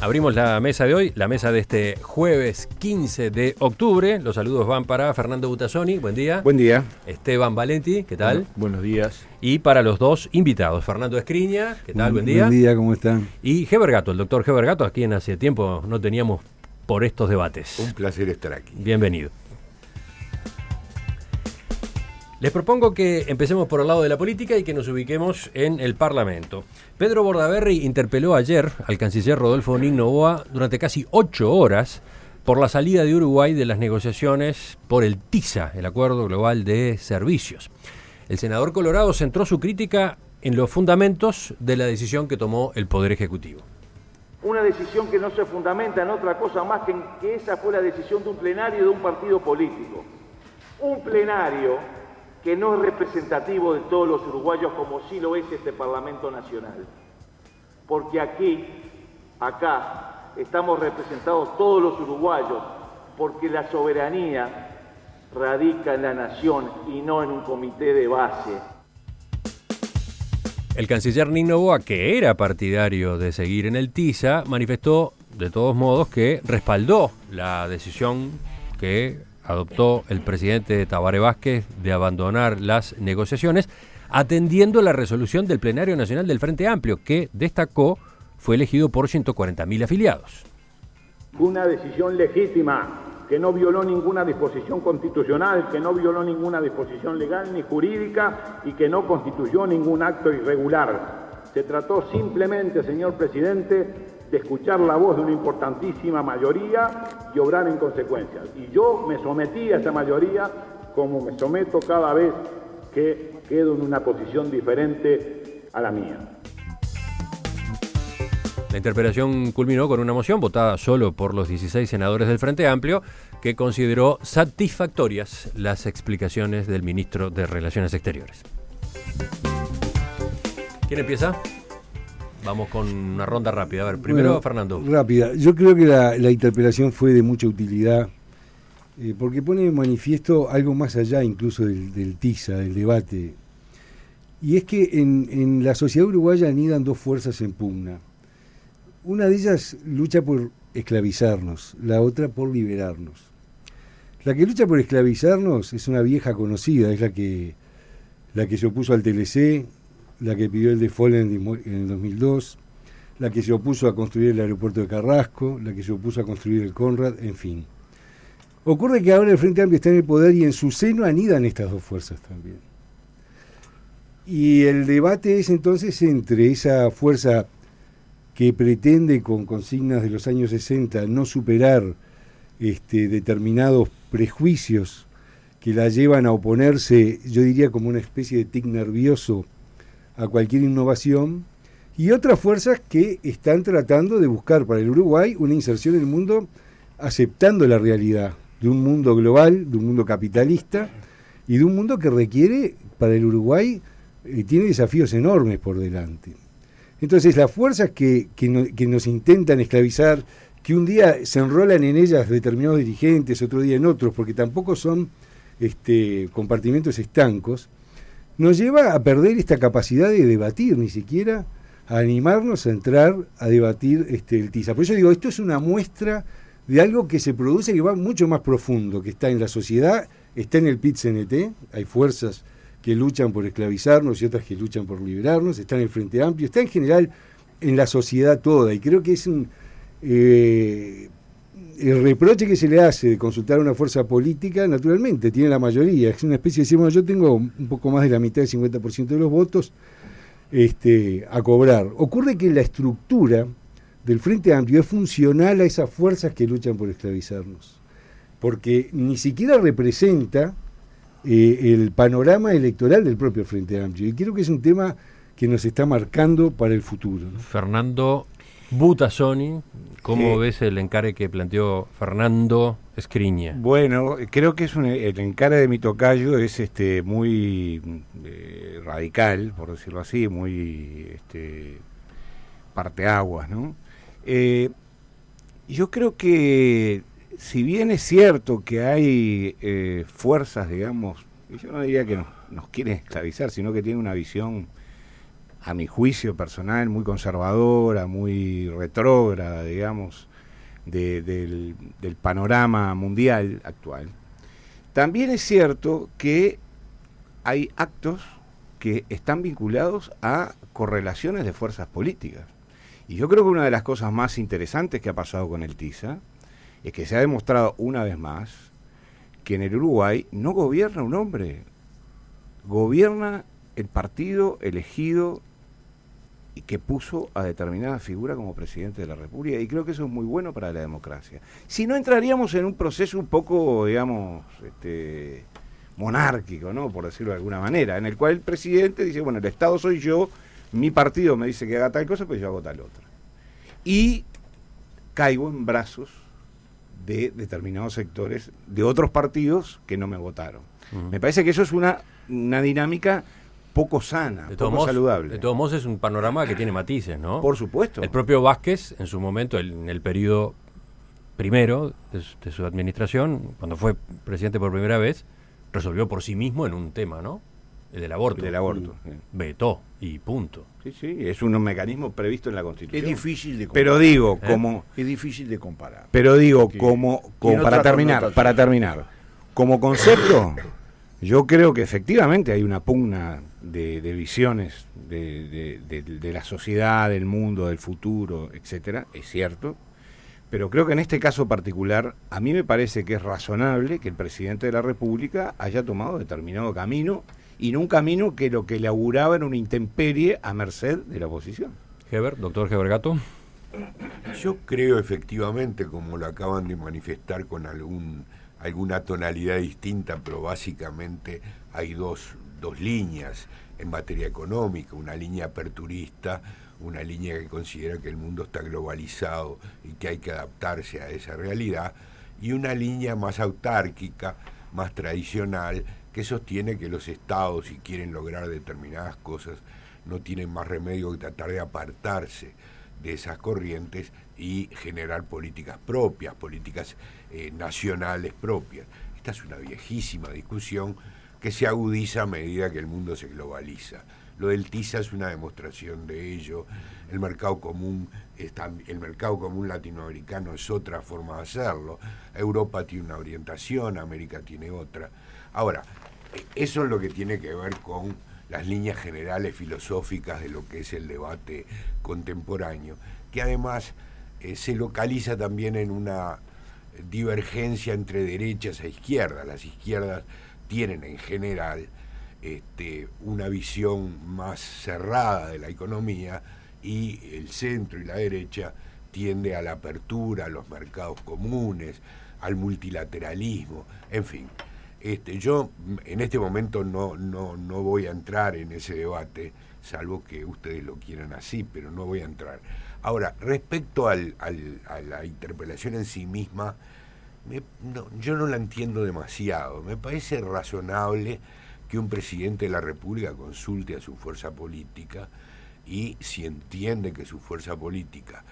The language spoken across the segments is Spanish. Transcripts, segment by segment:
Abrimos la mesa de hoy, la mesa de este jueves 15 de octubre. Los saludos van para Fernando Butazzoni, buen día. Buen día. Esteban Valenti, ¿qué tal? Buenos días. Y para los dos invitados, Fernando Escriña, ¿qué tal? Buen día. Buen día, ¿cómo están? Y Heber Gato, el doctor Heber Gato, a quien hace tiempo no teníamos por estos debates. Un placer estar aquí. Bienvenido. Les propongo que empecemos por el lado de la política y que nos ubiquemos en el Parlamento. Pedro Bordaberry interpeló ayer al canciller Rodolfo Noboa durante casi 8 horas por la salida de Uruguay de las negociaciones por el TISA, el Acuerdo Global de Servicios. El senador colorado centró su crítica en los fundamentos de la decisión que tomó el Poder Ejecutivo. Una decisión que no se fundamenta en otra cosa más que esa fue la decisión de un plenario de un partido político. Un plenario que no es representativo de todos los uruguayos como sí lo es este Parlamento Nacional. Porque acá, estamos representados todos los uruguayos, porque la soberanía radica en la nación y no en un comité de base. El canciller Noboa, que era partidario de seguir en el TISA, manifestó de todos modos que respaldó la decisión que adoptó el presidente Tabaré Vázquez de abandonar las negociaciones, atendiendo la resolución del Plenario Nacional del Frente Amplio, que destacó fue elegido por 140.000 afiliados. Una decisión legítima, que no violó ninguna disposición constitucional, que no violó ninguna disposición legal ni jurídica y que no constituyó ningún acto irregular. Se trató simplemente, señor presidente, de escuchar la voz de una importantísima mayoría y obrar en consecuencia. Y yo me sometí a esa mayoría como me someto cada vez que quedo en una posición diferente a la mía. La interpelación culminó con una moción votada solo por los 16 senadores del Frente Amplio, que consideró satisfactorias las explicaciones del ministro de Relaciones Exteriores. ¿Quién empieza? Vamos con una ronda rápida. A ver, primero Fernando. Rápida. Yo creo que la interpelación fue de mucha utilidad, porque pone en manifiesto algo más allá incluso del TISA, del debate. Y es que en la sociedad uruguaya anidan dos fuerzas en pugna. Una de ellas lucha por esclavizarnos, la otra por liberarnos. La que lucha por esclavizarnos es una vieja conocida, es la que se opuso al TLC, la que pidió el default en el 2002, la que se opuso a construir el aeropuerto de Carrasco, la que se opuso a construir el Conrad, en fin. Ocurre que ahora el Frente Amplio está en el poder y en su seno anidan estas dos fuerzas también. Y el debate es entonces entre esa fuerza que pretende con consignas de los años 60 no superar determinados prejuicios que la llevan a oponerse, yo diría como una especie de tic nervioso, a cualquier innovación, y otras fuerzas que están tratando de buscar para el Uruguay una inserción en el mundo aceptando la realidad de un mundo global, de un mundo capitalista y de un mundo que requiere para el Uruguay, tiene desafíos enormes por delante. Entonces las fuerzas que nos intentan esclavizar, que un día se enrolan en ellas determinados dirigentes, otro día en otros, porque tampoco son compartimentos estancos, nos lleva a perder esta capacidad de debatir, ni siquiera a animarnos a entrar a debatir el TISA. Por eso digo, esto es una muestra de algo que se produce que va mucho más profundo, que está en la sociedad, está en el PIT-CNT, hay fuerzas que luchan por esclavizarnos y otras que luchan por liberarnos, está en el Frente Amplio, está en general en la sociedad toda, y creo que es el reproche que se le hace de consultar a una fuerza política, naturalmente, tiene la mayoría. Es una especie de decir, bueno, yo tengo un poco más de la mitad del 50% de los votos a cobrar. Ocurre que la estructura del Frente Amplio es funcional a esas fuerzas que luchan por esclavizarnos, porque ni siquiera representa el panorama electoral del propio Frente Amplio. Y creo que es un tema que nos está marcando para el futuro, ¿no? Fernando Butazzoni, ¿cómo ves el encare que planteó Fernando Escriña? Bueno, creo que el encare de mi tocayo es muy radical, por decirlo así, muy parteaguas, ¿no? Yo creo que si bien es cierto que hay fuerzas, digamos, yo no diría que nos quieren esclavizar, sino que tienen una visión a mi juicio personal, muy conservadora, muy retrógrada, digamos, del panorama mundial actual. También es cierto que hay actos que están vinculados a correlaciones de fuerzas políticas. Y yo creo que una de las cosas más interesantes que ha pasado con el TISA es que se ha demostrado una vez más que en el Uruguay no gobierna un hombre, gobierna el partido elegido y que puso a determinada figura como presidente de la República, y creo que eso es muy bueno para la democracia. Si no, entraríamos en un proceso un poco, digamos, monárquico, ¿no?, por decirlo de alguna manera, en el cual el presidente dice, bueno, el Estado soy yo, mi partido me dice que haga tal cosa, pues yo hago tal otra. Y caigo en brazos de determinados sectores de otros partidos que no me votaron. Me parece que eso es una dinámica poco sana, poco saludable. De todos modos es un panorama que tiene matices, ¿no? Por supuesto. El propio Vázquez, en su momento, en el periodo primero de su administración, cuando fue presidente por primera vez, resolvió por sí mismo en un tema, ¿no? El del aborto. El del aborto. Sí. Vetó y punto. Sí, es un mecanismo previsto en la Constitución. Es difícil de comparar. Pero digo, es difícil de comparar. Pero digo, como para terminar, como concepto, yo creo que efectivamente hay una pugna de visiones de la sociedad, del mundo, del futuro, etcétera, es cierto, pero creo que en este caso particular, a mí me parece que es razonable que el presidente de la República haya tomado determinado camino, y no un camino que lo que le auguraba era una intemperie a merced de la oposición. Doctor Heber Gato. Yo creo efectivamente, como lo acaban de manifestar con alguna tonalidad distinta, pero básicamente hay dos líneas en materia económica, una línea aperturista, una línea que considera que el mundo está globalizado y que hay que adaptarse a esa realidad, y una línea más autárquica, más tradicional, que sostiene que los estados, si quieren lograr determinadas cosas, no tienen más remedio que tratar de apartarse de esas corrientes y generar políticas propias, políticas nacionales propias. Esta es una viejísima discusión que se agudiza a medida que el mundo se globaliza. Lo del TISA es una demostración de ello. El mercado común latinoamericano es otra forma de hacerlo. Europa tiene una orientación, América tiene otra. Ahora, eso es lo que tiene que ver con las líneas generales filosóficas de lo que es el debate contemporáneo, que además se localiza también en una divergencia entre derechas e izquierdas. Las izquierdas tienen en general una visión más cerrada de la economía, y el centro y la derecha tiende a la apertura, a los mercados comunes, al multilateralismo, en fin. Yo en este momento no voy a entrar en ese debate, salvo que ustedes lo quieran así, pero no voy a entrar. Ahora, respecto a la interpelación en sí misma, yo no la entiendo demasiado. Me parece razonable que un presidente de la República consulte a su fuerza política, y si entiende que su fuerza política,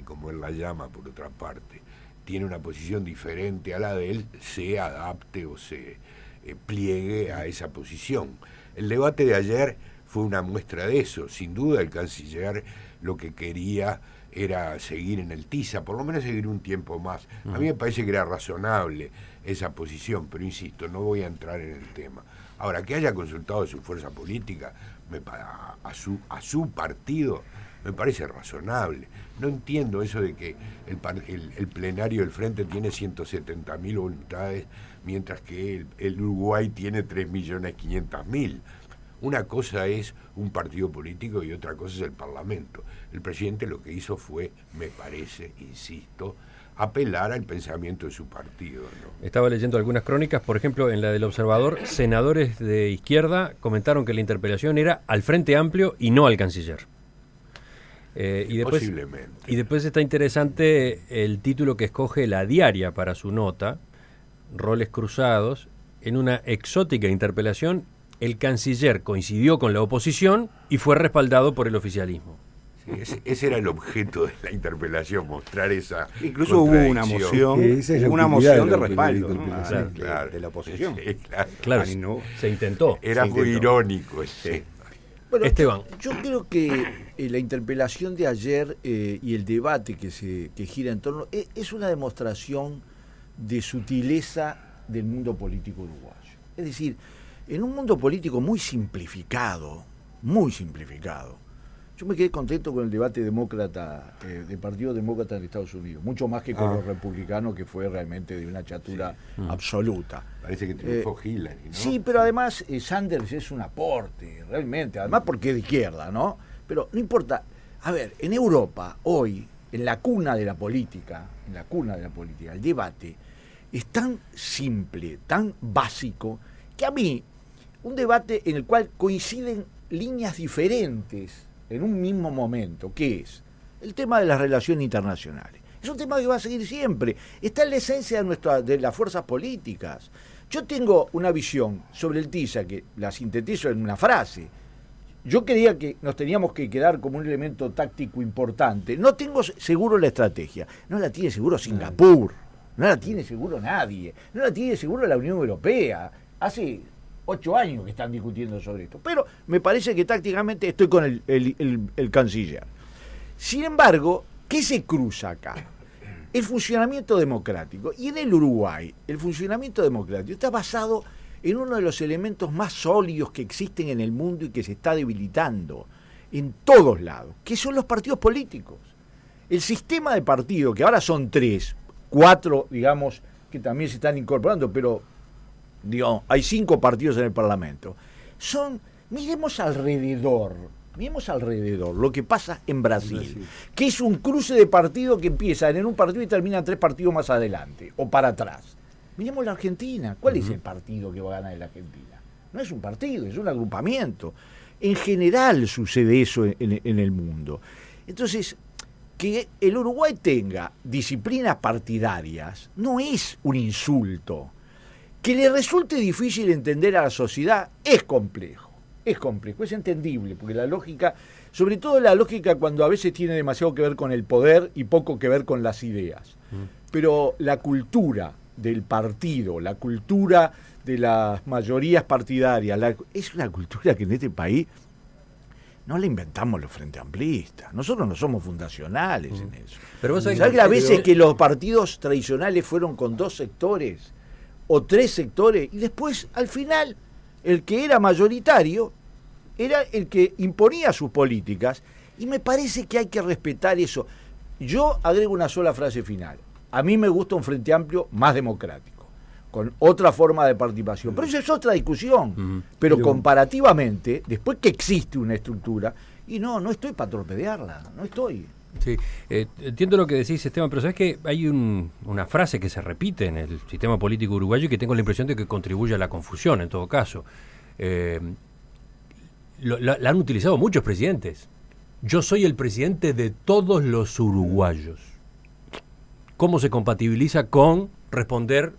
como él la llama por otra parte, tiene una posición diferente a la de él, se adapte o se pliegue a esa posición. El debate de ayer fue una muestra de eso. Sin duda el canciller lo que quería era seguir en el TISA, por lo menos seguir un tiempo más. A mí me parece que era razonable esa posición, pero insisto, no voy a entrar en el tema. Ahora, que haya consultado a su fuerza política, a su partido, me parece razonable. No entiendo eso de que el plenario del Frente tiene 170.000 voluntades, mientras que el Uruguay tiene 3.500.000. Una cosa es un partido político y otra cosa es el Parlamento. El presidente lo que hizo fue, me parece, insisto, apelar al pensamiento de su partido, ¿no? Estaba leyendo algunas crónicas, por ejemplo, en la del Observador, senadores de izquierda comentaron que la interpelación era al Frente Amplio y no al canciller. Posiblemente. Y después está interesante el título que escoge La Diaria para su nota, Roles Cruzados. En una exótica interpelación, el canciller coincidió con la oposición y fue respaldado por el oficialismo. Sí, ese era el objeto de la interpelación, mostrar esa incluso hubo una moción de respaldo, ¿no? Claro, de la oposición. Claro, se intentó. Era muy irónico. Sí. Bueno, Esteban. yo creo que la interpelación de ayer y el debate que gira en torno es una demostración de sutileza del mundo político uruguayo. Es decir, en un mundo político muy simplificado, yo me quedé contento con el debate demócrata, del Partido Demócrata en Estados Unidos, mucho más que con los republicanos, que fue realmente de una chatura absoluta. Parece que triunfó Hillary, ¿no? Sí, pero además Sanders es un aporte, realmente, además porque es de izquierda, ¿no? Pero no importa. A ver, en Europa, hoy, en la cuna de la política, el debate es tan simple, tan básico, que a mí, un debate en el cual coinciden líneas diferentes en un mismo momento, que es el tema de las relaciones internacionales. Es un tema que va a seguir siempre. Está en la esencia de las fuerzas políticas. Yo tengo una visión sobre el TISA que la sintetizo en una frase. Yo creía que nos teníamos que quedar como un elemento táctico importante. No tengo seguro la estrategia. No la tiene seguro Singapur. No la tiene seguro nadie. No la tiene seguro la Unión Europea. Hace 8 años que están discutiendo sobre esto. Pero me parece que tácticamente estoy con el canciller. Sin embargo, ¿qué se cruza acá? El funcionamiento democrático. Y en el Uruguay, el funcionamiento democrático está basado en uno de los elementos más sólidos que existen en el mundo y que se está debilitando en todos lados, que son los partidos políticos. El sistema de partidos, que ahora son 3, 4, digamos, que también se están incorporando, pero digamos, hay 5 partidos en el Parlamento. Miremos alrededor lo que pasa en Brasil, que es un cruce de partidos que empiezan en un partido y terminan 3 partidos más adelante, o para atrás. Miremos la Argentina. ¿Cuál es el partido que va a ganar en la Argentina? No es un partido, es un agrupamiento. En general sucede eso en el mundo. Entonces, que el Uruguay tenga disciplinas partidarias no es un insulto. Que le resulte difícil entender a la sociedad es complejo, es entendible, porque la lógica, sobre todo la lógica cuando a veces tiene demasiado que ver con el poder y poco que ver con las ideas. Pero la cultura del partido, la cultura de las mayorías partidarias, es una cultura que en este país no la inventamos los frente amplistas. Nosotros no somos fundacionales en eso. Pero vos sabés que a veces que los partidos tradicionales fueron con 2 sectores o 3 sectores, y después, al final, el que era mayoritario era el que imponía sus políticas, y me parece que hay que respetar eso. Yo agrego una sola frase final. A mí me gusta un Frente Amplio más democrático, con otra forma de participación. Pero eso es otra discusión. Pero comparativamente, después que existe una estructura, y no estoy para torpedearla, no estoy. Sí, entiendo lo que decís, Esteban, pero sabes que hay una frase que se repite en el sistema político uruguayo y que tengo la impresión de que contribuye a la confusión en todo caso. La han utilizado muchos presidentes. Yo soy el presidente de todos los uruguayos. ¿Cómo se compatibiliza con responder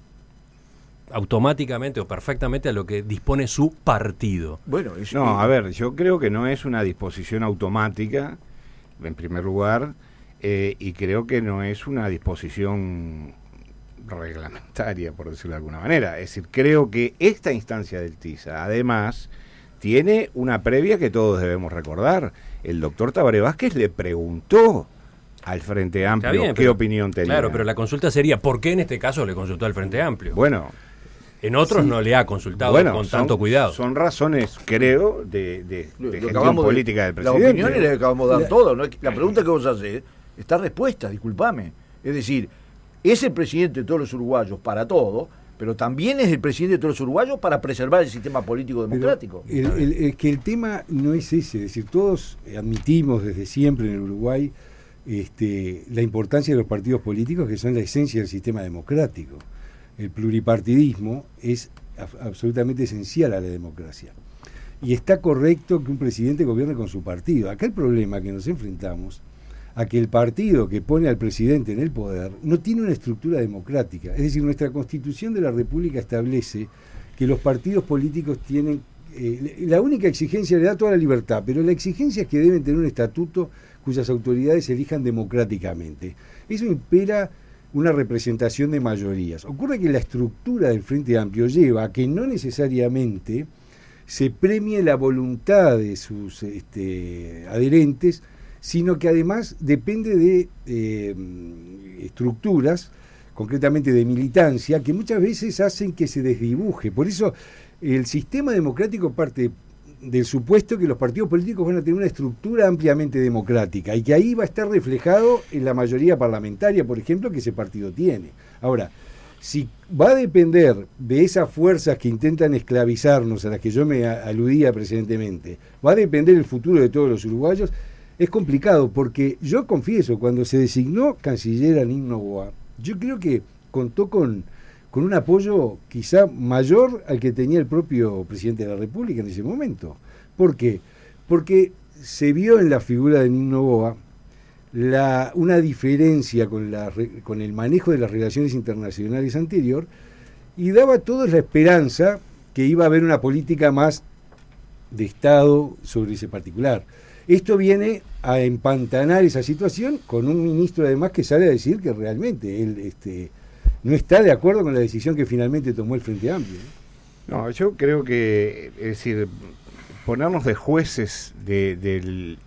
automáticamente o perfectamente a lo que dispone su partido? Bueno, a ver, yo creo que no es una disposición automática, en primer lugar, y creo que no es una disposición reglamentaria, por decirlo de alguna manera. Es decir, creo que esta instancia del TISA, además, tiene una previa que todos debemos recordar. El doctor Tabaré Vázquez le preguntó al Frente Amplio qué opinión tenía. Claro, pero la consulta sería, ¿por qué en este caso le consultó al Frente Amplio? Bueno, en otros no le ha consultado con tanto cuidado. Son razones, creo, de gestión política del presidente. Las opiniones le acabamos de dar todo. ¿No? La pregunta que vos hacés está respuesta, discúlpame. Es decir, es el presidente de todos los uruguayos para todo, pero también es el presidente de todos los uruguayos para preservar el sistema político democrático. Que el tema no es ese. Es decir, todos admitimos desde siempre en el Uruguay la importancia de los partidos políticos, que son la esencia del sistema democrático. El pluripartidismo es absolutamente esencial a la democracia. Y está correcto que un presidente gobierne con su partido. Acá el problema que nos enfrentamos a que el partido que pone al presidente en el poder no tiene una estructura democrática. Es decir, nuestra Constitución de la República establece que los partidos políticos tienen la única exigencia, le da toda la libertad, pero la exigencia es que deben tener un estatuto cuyas autoridades se elijan democráticamente. Eso impera una representación de mayorías. Ocurre que la estructura del Frente Amplio lleva a que no necesariamente se premie la voluntad de sus adherentes, sino que además depende de estructuras, concretamente de militancia, que muchas veces hacen que se desdibuje. Por eso el sistema democrático parte del supuesto que los partidos políticos van a tener una estructura ampliamente democrática y que ahí va a estar reflejado en la mayoría parlamentaria, por ejemplo, que ese partido tiene. Ahora, si va a depender de esas fuerzas que intentan esclavizarnos, a las que yo me aludía precedentemente, va a depender el futuro de todos los uruguayos, es complicado, porque yo confieso, cuando se designó canciller a Nin Noboa, yo creo que contó con un apoyo quizá mayor al que tenía el propio presidente de la República en ese momento. ¿Por qué? Porque se vio en la figura de Nin Noboa una diferencia con el manejo de las relaciones internacionales anterior, y daba a todos la esperanza que iba a haber una política más de Estado sobre ese particular. Esto viene a empantanar esa situación con un ministro además que sale a decir que realmente él no está de acuerdo con la decisión que finalmente tomó el Frente Amplio. No, yo creo que, es decir, ponernos de jueces del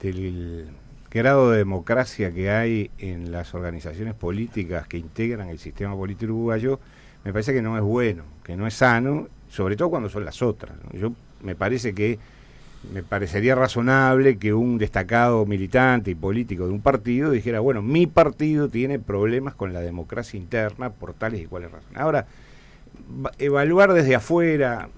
grado de democracia que hay en las organizaciones políticas que integran el sistema político uruguayo, me parece que no es bueno, que no es sano, sobre todo cuando son las otras, ¿no? Me parecería razonable que un destacado militante y político de un partido dijera, bueno, mi partido tiene problemas con la democracia interna por tales y cuales razones. Ahora, evaluar desde afuera,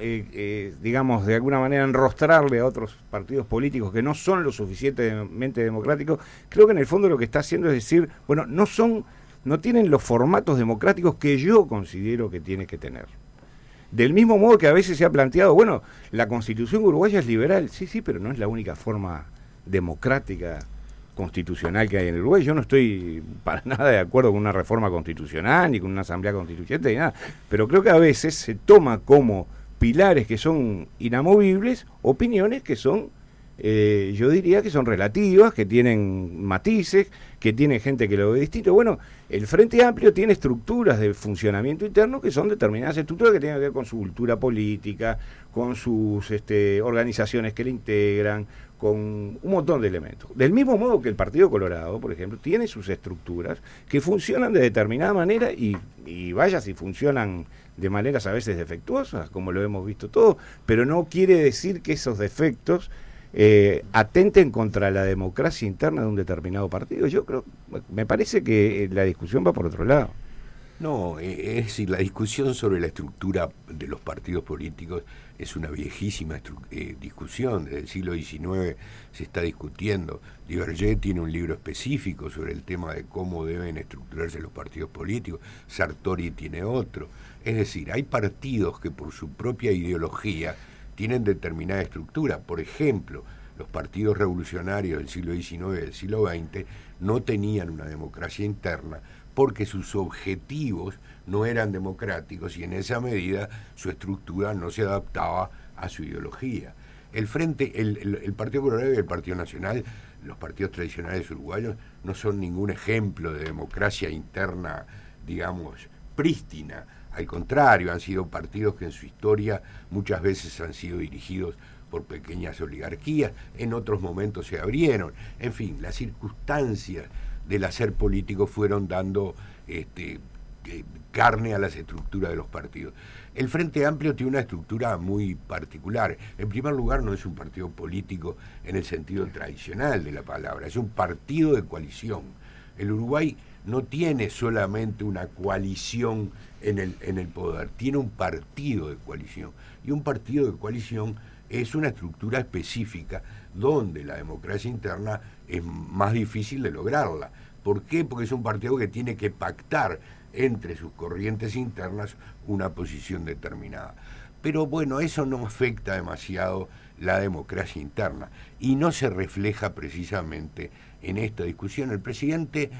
digamos, de alguna manera enrostrarle a otros partidos políticos que no son lo suficientemente democráticos, creo que en el fondo lo que está haciendo es decir, bueno, no tienen los formatos democráticos que yo considero que tiene que tener. Del mismo modo que a veces se ha planteado, bueno, la Constitución uruguaya es liberal, sí, pero no es la única forma democrática constitucional que hay en Uruguay. Yo no estoy para nada de acuerdo con una reforma constitucional, ni con una asamblea constituyente, ni nada, pero creo que a veces se toma como pilares que son inamovibles, opiniones que son, yo diría que son relativas, que tienen matices, que tiene gente que lo ve distinto. Bueno, el Frente Amplio tiene estructuras de funcionamiento interno que son determinadas estructuras que tienen que ver con su cultura política, con sus organizaciones que le integran, con un montón de elementos. Del mismo modo que el Partido Colorado, por ejemplo, tiene sus estructuras que funcionan de determinada manera y vaya si funcionan de maneras a veces defectuosas, como lo hemos visto todo, pero no quiere decir que esos defectos atenten contra la democracia interna de un determinado partido. Yo creo, me parece que la discusión va por otro lado. No, es decir, la discusión sobre la estructura de los partidos políticos es una viejísima discusión. Desde el siglo XIX se está discutiendo. Diverger tiene un libro específico sobre el tema de cómo deben estructurarse los partidos políticos. Sartori tiene otro. Es decir, hay partidos que por su propia ideología tienen determinada estructura. Por ejemplo, los partidos revolucionarios del siglo XIX y del siglo XX no tenían una democracia interna porque sus objetivos no eran democráticos y en esa medida su estructura no se adaptaba a su ideología. El Partido Colorado y el Partido Nacional, los partidos tradicionales uruguayos, no son ningún ejemplo de democracia interna, digamos, prístina. Al contrario, han sido partidos que en su historia muchas veces han sido dirigidos por pequeñas oligarquías, en otros momentos se abrieron. En fin, las circunstancias del hacer político fueron dando carne a las estructuras de los partidos. El Frente Amplio tiene una estructura muy particular. En primer lugar, no es un partido político en el sentido tradicional de la palabra, es un partido de coalición. El Uruguay no tiene solamente una coalición en el poder, tiene un partido de coalición. Y un partido de coalición es una estructura específica donde la democracia interna es más difícil de lograrla. ¿Por qué? Porque es un partido que tiene que pactar entre sus corrientes internas una posición determinada. Pero bueno, eso no afecta demasiado la democracia interna y no se refleja precisamente en esta discusión. El presidente,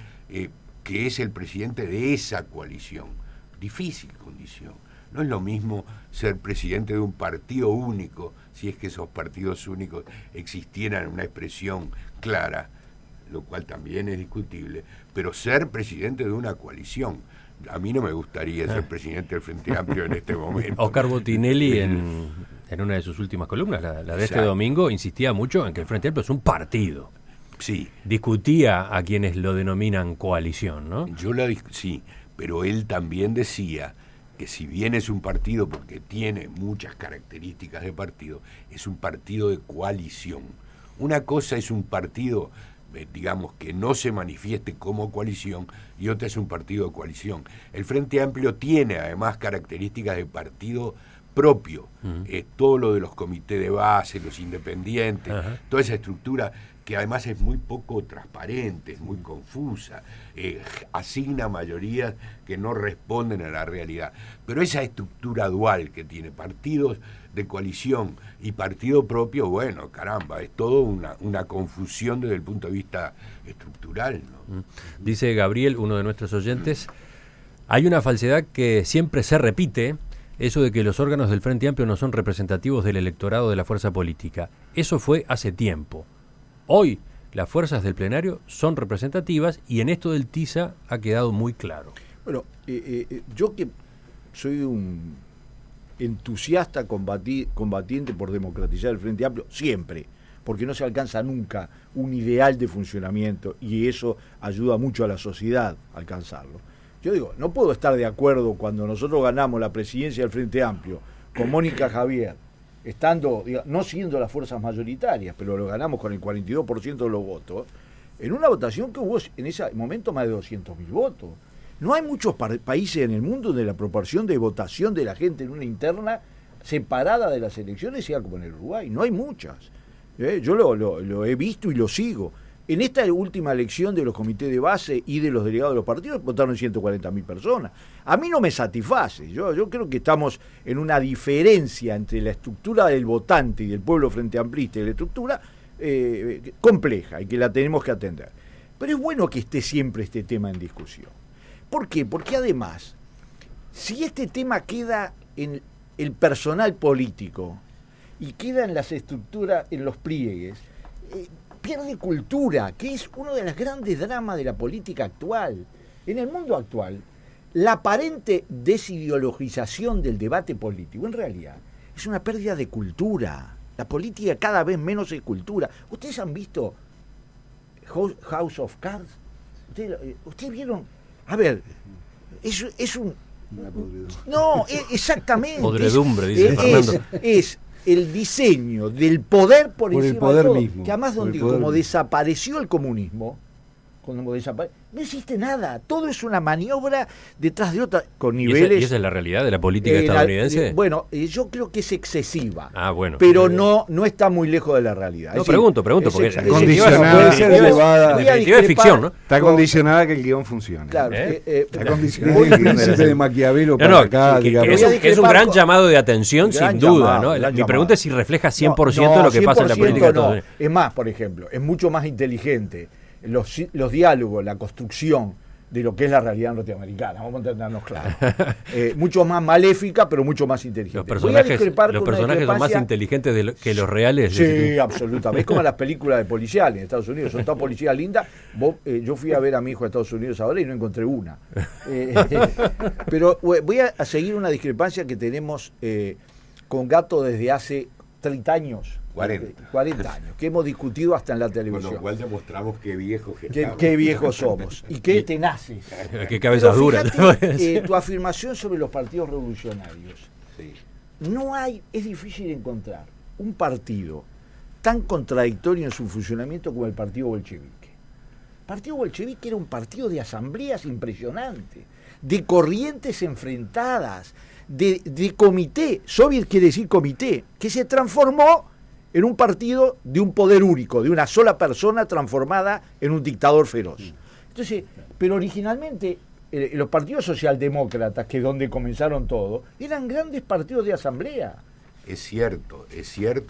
que es el presidente de esa coalición, difícil condición. No es lo mismo ser presidente de un partido único, si es que esos partidos únicos existieran en una expresión clara, lo cual también es discutible, pero ser presidente de una coalición. A mí no me gustaría ser presidente del Frente Amplio en este momento. Oscar Botinelli en en una de sus últimas columnas, la de este Exacto. domingo, insistía mucho en que el Frente Amplio es un partido. Sí, Discutía a quienes lo denominan coalición, ¿no? sí, pero él también decía que si bien es un partido, porque tiene muchas características de partido, es un partido de coalición. Una cosa es un partido, digamos, que no se manifieste como coalición, y otra es un partido de coalición. El Frente Amplio tiene además características de partido propio, todo lo de los comités de base, los independientes, Ajá. toda esa estructura que además es muy poco transparente, es muy confusa, asigna mayorías que no responden a la realidad. Pero esa estructura dual que tiene partidos de coalición y partido propio, bueno, caramba, es todo una confusión desde el punto de vista estructural, ¿no? Dice Gabriel, uno de nuestros oyentes, hay una falsedad que siempre se repite, eso de que los órganos del Frente Amplio no son representativos del electorado de la fuerza política. Eso fue hace tiempo. Hoy las fuerzas del plenario son representativas y en esto del TISA ha quedado muy claro. Bueno, yo que soy un entusiasta combatiente por democratizar el Frente Amplio, siempre, porque no se alcanza nunca un ideal de funcionamiento y eso ayuda mucho a la sociedad a alcanzarlo. Yo digo, no puedo estar de acuerdo cuando nosotros ganamos la presidencia del Frente Amplio con Mónica Javier, estando, no siendo las fuerzas mayoritarias, pero lo ganamos con el 42% de los votos, en una votación que hubo en ese momento más de 200.000 votos. No hay muchos países en el mundo donde la proporción de votación de la gente en una interna separada de las elecciones sea como en el Uruguay. No hay muchas. Yo lo he visto y lo sigo. En esta última elección de los comités de base y de los delegados de los partidos votaron 140.000 personas. A mí no me satisface. Yo creo que estamos en una diferencia entre la estructura del votante y del pueblo frente amplista y la estructura compleja y que la tenemos que atender. Pero es bueno que esté siempre este tema en discusión. ¿Por qué? Porque además, si este tema queda en el personal político y queda en las estructuras, en los pliegues, pierde cultura, que es uno de los grandes dramas de la política actual. En el mundo actual, la aparente desideologización del debate político, en realidad, es una pérdida de cultura. La política cada vez menos es cultura. ¿Ustedes han visto House of Cards? ¿Ustedes vieron? A ver, es un... No, exactamente. Podredumbre, dice Fernando. Es el diseño del poder por encima el poder de todo. mismo. Que además donde Por el poder como mismo. desapareció el comunismo, no existe nada. Todo es una maniobra detrás de otra, con ¿Y niveles... esa es la realidad de la política estadounidense? Bueno, yo creo que es excesiva. Ah, bueno. Pero no está muy lejos de la realidad. No, Es decir, pregunto, porque es condicionada. Puede ser elevada. en definitiva es ficción, ¿no? Está condicionada que el guión funcione. Claro, Está condicionada Desde que el el guión príncipe debe de Maquiavelo No, para no, acá, que digamos. es, Voy a es un discrepar gran con- llamado de atención, Gran sin duda, llamado, ¿no? gran Mi llamado. pregunta es si refleja 100% No, lo que pasa en la 100% política no. estadounidense. Es más, por ejemplo, es mucho más inteligente los diálogos, la construcción de lo que es la realidad norteamericana, vamos a entendernos claro. Mucho más maléfica, pero mucho más inteligente. Los Voy a personajes, discrepar los con una personajes son más discrepancia- inteligentes que los reales. Sí, absolutamente. Es como las películas de policiales en Estados Unidos. Son todas policías lindas. Yo fui a ver a mi hijo a Estados Unidos ahora y no encontré una. Pero voy a seguir una discrepancia que tenemos con Gato desde hace 30 años. 40 años, que hemos discutido hasta en la Con televisión. lo cual demostramos qué viejos que Qué, estamos. qué viejos somos y qué tenaces. Qué cabezas Pero duras. fíjate, tu afirmación sobre los partidos revolucionarios. Sí. Es difícil encontrar un partido tan contradictorio en su funcionamiento como el partido bolchevique. El partido bolchevique era un partido de asambleas impresionante, de corrientes enfrentadas, de comité, soviet quiere decir comité, que se transformó en un partido de un poder único, de una sola persona transformada en un dictador feroz. Entonces, pero originalmente los partidos socialdemócratas, que es donde comenzaron todo, eran grandes partidos de asamblea. Es cierto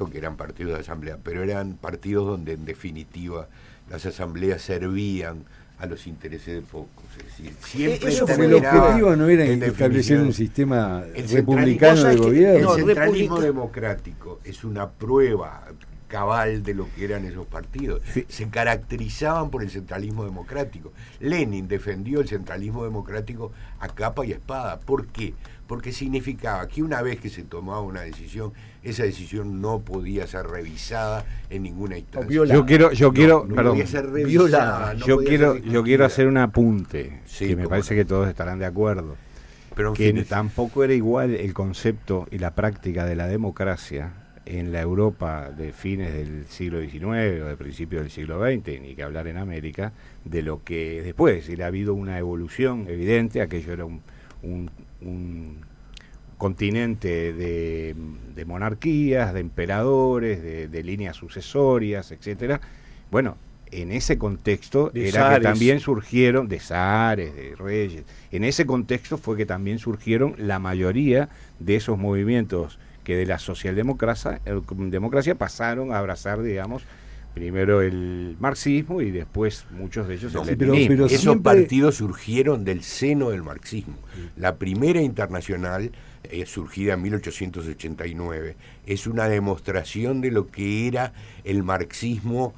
que eran partidos de asamblea, pero eran partidos donde en definitiva las asambleas servían a los intereses de pocos. Es decir, siempre Eso fue El terminaba, objetivo no era en establecer definitiva, un sistema el republicano centralismo- de no, gobierno. El centralismo republica- democrático es una prueba cabal de lo que eran esos partidos. Se caracterizaban por el centralismo democrático. Lenin defendió el centralismo democrático a capa y espada. ¿Por qué? Porque significaba que una vez que se tomaba una decisión, esa decisión no podía ser revisada en ninguna instancia. Yo quiero, no perdón, podía ser revisada, no yo podía quiero, ser yo quiero discutida. hacer un apunte, Sí, que me cómo parece no. que todos estarán de acuerdo. Pero en Que fin, tampoco era igual el concepto y la práctica de la democracia en la Europa de fines del siglo XIX o de principios del siglo XX, ni que hablar en América, de lo que después. Ha habido una evolución evidente, aquello era un continente de monarquías, de emperadores, de líneas sucesorias, etcétera. Bueno, en ese contexto De era zares. que también surgieron de zares, de reyes. En ese contexto fue que también surgieron la mayoría de esos movimientos que de la democracia pasaron a abrazar, digamos, primero el marxismo y después muchos de ellos no, el pero leninismo. esos siempre- partidos surgieron del seno del marxismo. La primera internacional, surgida en 1889, es una demostración de lo que era el marxismo,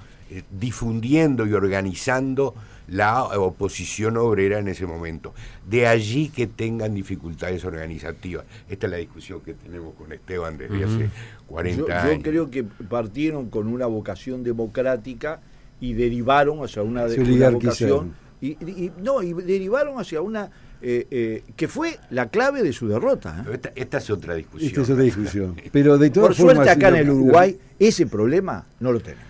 difundiendo y organizando la oposición obrera en ese momento. De allí que tengan dificultades organizativas. Esta es la discusión que tenemos con Esteban desde hace 40 años. Yo creo que partieron con una vocación democrática y derivaron hacia una Se una oligarquizaron. vocación y derivaron hacia una que fue la clave de su derrota. Pero esta es otra discusión. Esta es otra discusión. Pero de todas Por suerte formas, acá en el lo- Uruguay ese problema no lo tenemos.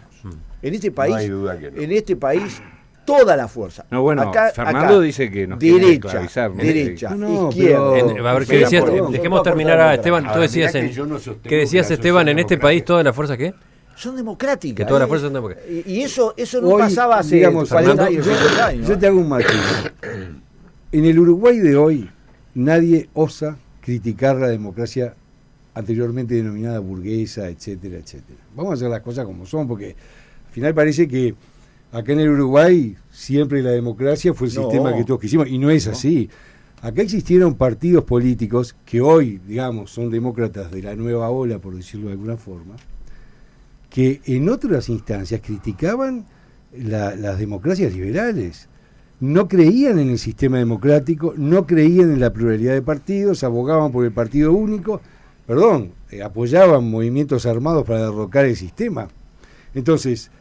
En este país, hay duda que no. en este país toda la fuerza. No, bueno, Fernando dice que nos quiere derecha, esclavizar, ¿no? derecha, No, izquierda. pero- A ver, ¿qué Estoy de decías? acuerdo. Dejemos Vamos terminar a a Esteban. Ahora, Tú decías, mirá que yo no sostengo ¿qué decías, que la Esteban? En este socialdemocracia- país todas las fuerzas, ¿qué? Son democráticas. Que todas las fuerzas son democráticas. Y eso no Hoy, pasaba hace digamos, 40 Fernando, años, 50 años. yo te hago un matiz. En el Uruguay de hoy, nadie osa criticar la democracia anteriormente denominada burguesa, etcétera, etcétera. Vamos a hacer las cosas como son, porque al final parece que acá en el Uruguay siempre la democracia fue el No. sistema que todos quisimos, y no es así. Acá existieron partidos políticos que hoy, digamos, son demócratas de la nueva ola, por decirlo de alguna forma, que en otras instancias criticaban las democracias liberales. No creían en el sistema democrático, no creían en la pluralidad de partidos, abogaban por el partido único, apoyaban movimientos armados para derrocar el sistema. Entonces,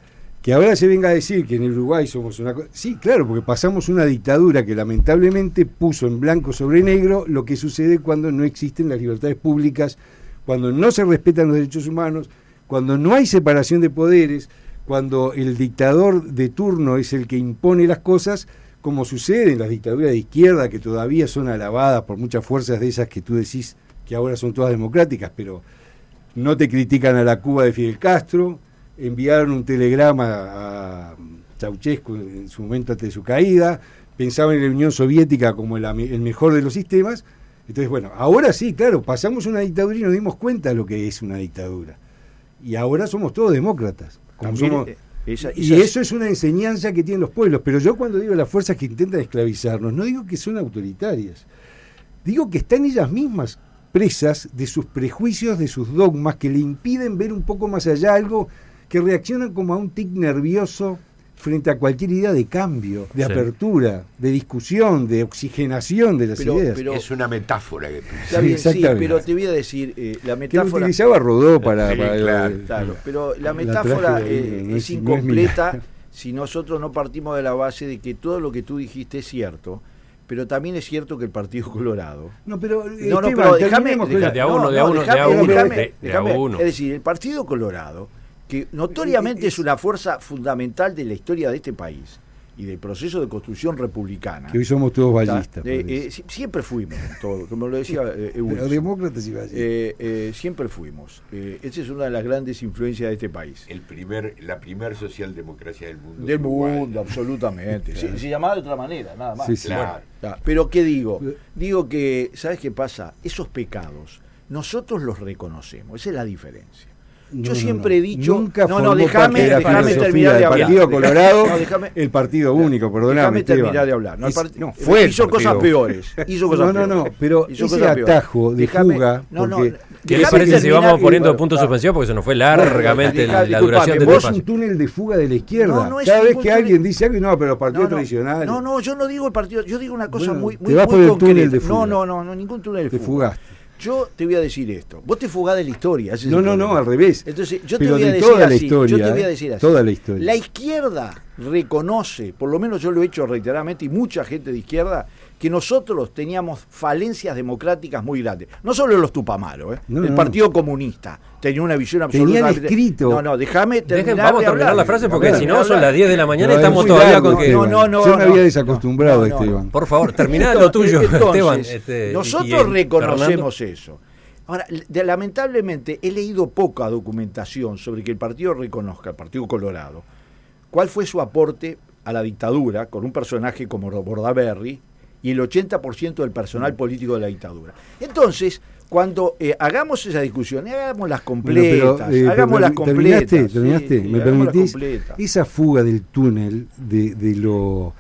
que ahora se venga a decir que en el Uruguay somos una cosa... Sí, claro, porque pasamos una dictadura que lamentablemente puso en blanco sobre negro lo que sucede cuando no existen las libertades públicas, cuando no se respetan los derechos humanos, cuando no hay separación de poderes, cuando el dictador de turno es el que impone las cosas, como sucede en las dictaduras de izquierda, que todavía son alabadas por muchas fuerzas de esas que tú decís que ahora son todas democráticas, pero no te critican a la Cuba de Fidel Castro, enviaron un telegrama a Ceausescu en su momento antes de su caída, pensaban en la Unión Soviética como el mejor de los sistemas. Entonces, bueno, ahora sí, claro, pasamos una dictadura y nos dimos cuenta de lo que es una dictadura. Y ahora somos todos demócratas. Como También, somos, esa- y eso es una enseñanza que tienen los pueblos. Pero yo cuando digo las fuerzas que intentan esclavizarnos, no digo que son autoritarias. Digo que están ellas mismas presas de sus prejuicios, de sus dogmas, que le impiden ver un poco más allá, algo que reaccionan como a un tic nervioso frente a cualquier idea de cambio, de Sí. apertura, de discusión, de oxigenación de las ideas. pero- Es una metáfora que tú Está Sí, bien, sí, exactamente. pero te voy a decir, la que lo metáfora... utilizaba Rodó para... Sí, claro. Claro, pero la La metáfora traje de ahí, no es es- no es incompleta mía. si nosotros no partimos de la base de que todo lo que tú dijiste es cierto, pero también es cierto que el Partido Colorado... No, pero, No, Esteban, pero déjame... terminemos con De a uno, de a uno, de a déjame, uno, déjame, de a déjame. uno. Es decir, el Partido Colorado, que notoriamente es una fuerza fundamental de la historia de este país y del proceso de construcción republicana... que hoy somos todos ballistas. Está, parece. siempre fuimos, todo, como lo decía Pero Wilson. demócratas y ballistas. Siempre fuimos. Esa es una de las grandes influencias de este país. la primer socialdemocracia del mundo. Del es Uruguay. mundo, absolutamente. Se llamaba de otra manera, nada más. Sí, sí. Claro. Pero ¿qué digo? Digo que, ¿sabes qué pasa? Esos pecados, nosotros los reconocemos. Esa es la diferencia. Yo siempre he dicho... Nunca déjame terminar de hablar. El Partido Colorado, déjame, el partido único, perdóname. Déjame terminar de hablar. Hizo cosas peores. Pero ese atajo de fuga... ¿Qué le parece si vamos poniendo puntos suspensivos? Porque se nos fue largamente la duración de vos espacio. un túnel de fuga de la izquierda. No es Cada vez ningún que alguien dice algo, no, pero los partidos tradicionales. No, yo no digo el partido, yo digo una cosa muy te vas por el túnel de fuga. No, ningún túnel de fuga. Te fugaste. Yo te voy a decir esto. Vos te fugás de la historia. No, al revés. Entonces, yo te pero voy a de decir toda así. la historia, Yo te voy a decir así. Toda la historia. La izquierda reconoce, por lo menos yo lo he hecho reiteradamente, y mucha gente de izquierda, que nosotros teníamos falencias democráticas muy grandes. No solo los Tupamaros, el Partido Comunista tenía una visión absolutamente... Tenían escrito... déjame terminar vamos a terminar la frase porque si no son las 10 de la mañana y No, estamos es muy todavía largo, con que... Yo me había desacostumbrado, Esteban. Por favor, terminá lo tuyo, Entonces, Esteban. Nosotros reconocemos eso. Ahora, lamentablemente he leído poca documentación sobre que el partido reconozca, el Partido Colorado, cuál fue su aporte a la dictadura con un personaje como Bordaberry y el 80% del personal político de la dictadura. Entonces, cuando hagamos esa discusión, hagámoslas completas, hagámoslas completas. ¿Terminaste? Sí, ¿Me permitís? completas. Esa fuga del túnel del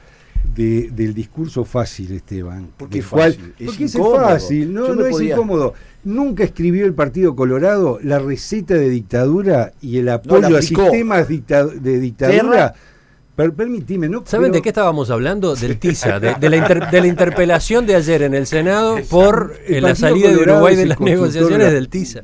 discurso fácil, Esteban. ¿Por qué fácil? Porque es fácil, no es incómodo. Nunca escribió el Partido Colorado la receta de dictadura y el apoyo a sistemas de dictadura. Permitime, ¿no? ¿Saben de qué estábamos hablando? Del TISA, de la interpelación de ayer en el Senado por la salida de Uruguay de las negociaciones del TISA.